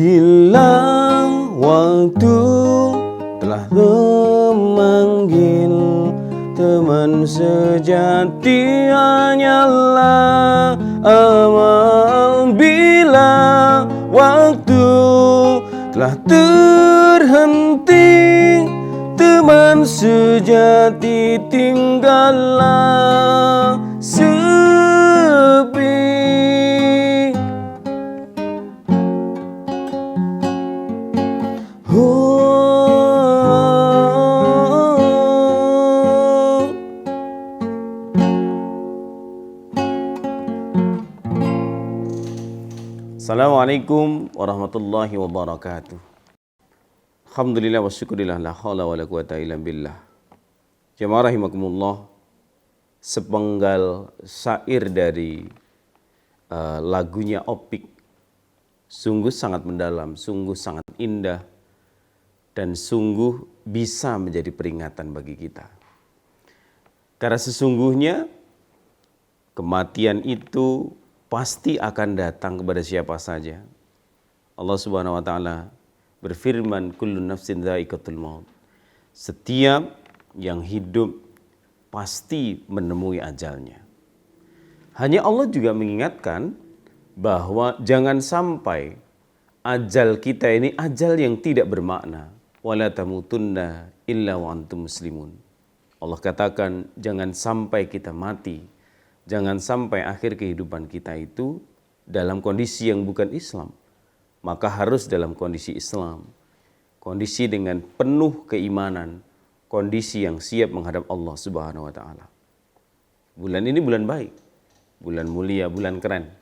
Bila waktu telah memanggil, teman sejati hanyalah amal. Bila waktu telah terhenti, teman sejati tinggallah sepi. Assalamualaikum warahmatullahi wabarakatuh. Alhamdulillah wa syukurillah, la haula wa la quwata illa billah. Jamaah rahimakumullah, sepenggal syair dari lagunya Opik sungguh sangat mendalam, sungguh sangat indah, dan sungguh bisa menjadi peringatan bagi kita. Karena sesungguhnya kematian itu pasti akan datang kepada siapa saja. Allah Subhanahu wa taala berfirman, kullu nafsin dha'iqatul maut. Setiap yang hidup pasti menemui ajalnya. Hanya Allah juga mengingatkan bahwa jangan sampai ajal kita ini ajal yang tidak bermakna. Wala tamutunna illa wa antum muslimun. Allah katakan jangan sampai kita mati, jangan sampai akhir kehidupan kita itu dalam kondisi yang bukan Islam. Maka harus dalam kondisi Islam, kondisi dengan penuh keimanan, kondisi yang siap menghadap Allah Subhanahu wa taala. Bulan ini bulan baik, bulan mulia, bulan keren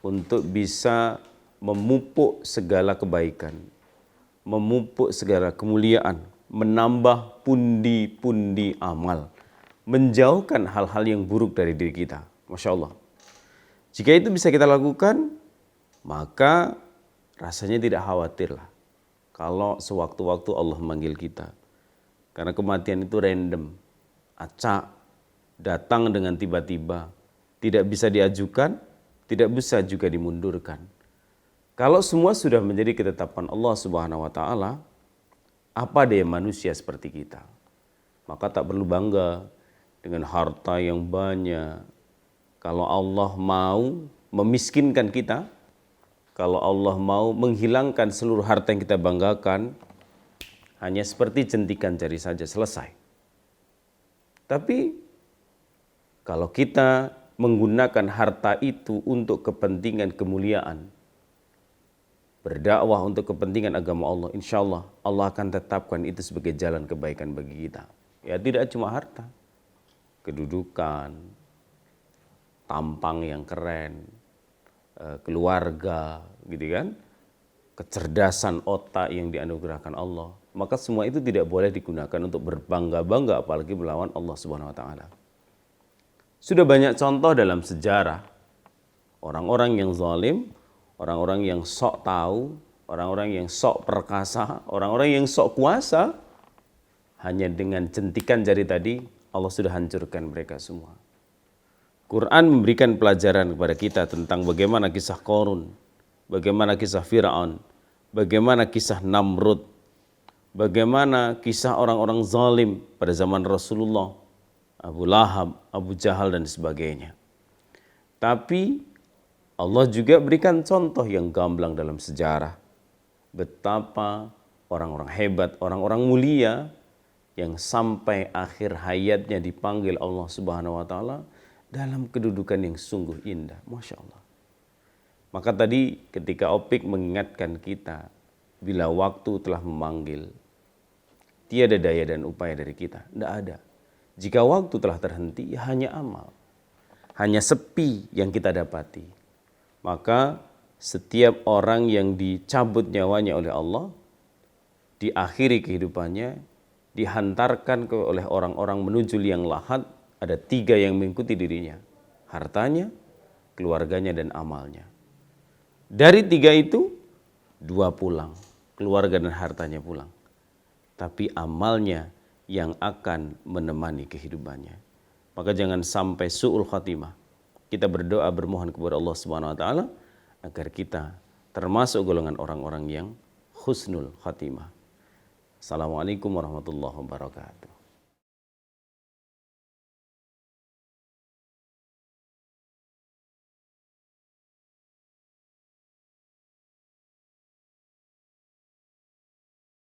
untuk bisa memupuk segala kebaikan, memupuk segala kemuliaan, menambah pundi-pundi amal, menjauhkan hal-hal yang buruk dari diri kita. Masya Allah. Jika itu bisa kita lakukan, maka rasanya tidak khawatirlah kalau sewaktu-waktu Allah memanggil kita. Karena kematian itu random, acak, datang dengan tiba-tiba, tidak bisa diajukan, tidak bisa juga dimundurkan. Kalau semua sudah menjadi ketetapan Allah Subhanahu wa taala, apa daya manusia seperti kita? Maka tak perlu bangga dengan harta yang banyak. Kalau Allah mau memiskinkan kita, kalau Allah mau menghilangkan seluruh harta yang kita banggakan, hanya seperti jentikan jari saja selesai. Tapi kalau kita menggunakan harta itu untuk kepentingan kemuliaan, berdakwah untuk kepentingan agama Allah, insya Allah Allah akan tetapkan itu sebagai jalan kebaikan bagi kita. Ya, tidak cuma harta, kedudukan, tampang yang keren, keluarga, gitu kan, kecerdasan otak yang dianugerahkan Allah. Maka semua itu tidak boleh digunakan untuk berbangga-bangga, apalagi melawan Allah Subhanahu wa taala. Sudah banyak contoh dalam sejarah orang-orang yang zalim, orang-orang yang sok tahu, orang-orang yang sok perkasa, orang-orang yang sok kuasa, hanya dengan jentikan jari tadi Allah sudah hancurkan mereka semua. Quran memberikan pelajaran kepada kita tentang bagaimana kisah Qarun, bagaimana kisah Fir'aun, bagaimana kisah Namrud, bagaimana kisah orang-orang zalim pada zaman Rasulullah, Abu Lahab, Abu Jahal dan sebagainya. Tapi Allah juga berikan contoh yang gamblang dalam sejarah. Betapa orang-orang hebat, orang-orang mulia yang sampai akhir hayatnya dipanggil Allah Subhanahu wa taala dalam kedudukan yang sungguh indah. Masya Allah. Maka tadi ketika Opik mengingatkan kita, bila waktu telah memanggil, tiada daya dan upaya dari kita. Tidak ada. Jika waktu telah terhenti, ya hanya amal. Hanya sepi yang kita dapati. Maka setiap orang yang dicabut nyawanya oleh Allah, diakhiri kehidupannya, dihantarkan oleh orang-orang menuju liang lahat, ada 3 yang mengikuti dirinya. Hartanya, keluarganya, dan amalnya. Dari 3 itu, 2 pulang. Keluarga dan hartanya pulang. Tapi amalnya yang akan menemani kehidupannya. Maka jangan sampai su'ul khatimah. Kita berdoa bermohon kepada Allah Subhanahu wa taala agar kita termasuk golongan orang-orang yang husnul khatimah. Assalamualaikum warahmatullahi wabarakatuh.